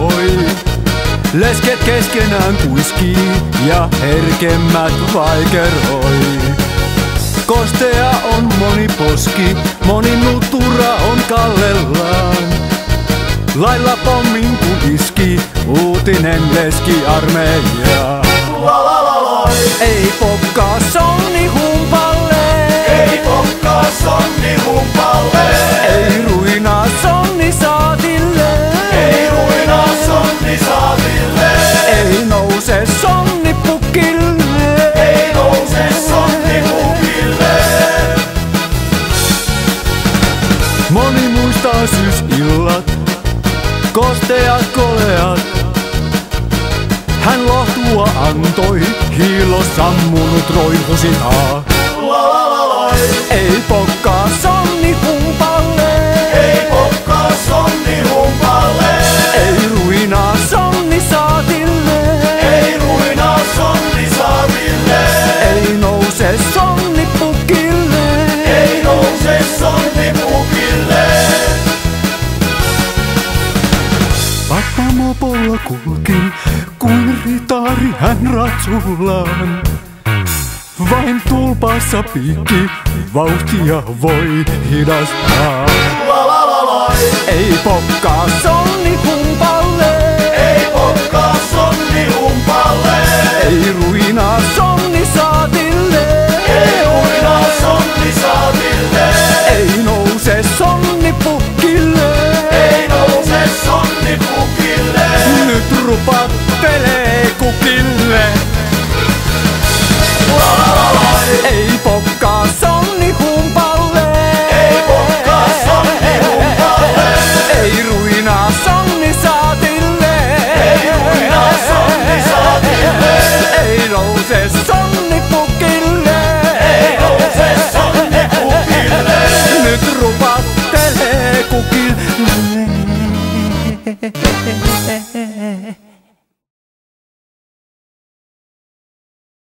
voi. Lesket keskenään kuiskii ja herkemmät vaikeroi. Kostea on moni poski, moni nutura on kallellaan. Lailla pommin kun iski, uutinen leskiarmeijaa. Ei pokkaa sonni humpalle, Ei pokkaa sonni humpalle, ei ruinaa sonni saatille, ei ruinaa sonni saaville, ei nouse sonni pukille. ei nouse sonni hukille. Moni muistaa syysillat, kosteat koleat. Hän lohtua antoi, hiilo sammunut roihusitaa. Ei pokkaa sonni humpalle, Ei pokkaa sonni humpalle, ei ruinaa sonni saatille, ei ruinaa sonni saaville, ei nouse sonni pukille. ei nouse sonni hukille. Pappa mopolla kulki, kuin ritaari hän ratsullaan. Vain tulpassa piikki, vauhtia voi hidastaa. Ei pokkaa sonni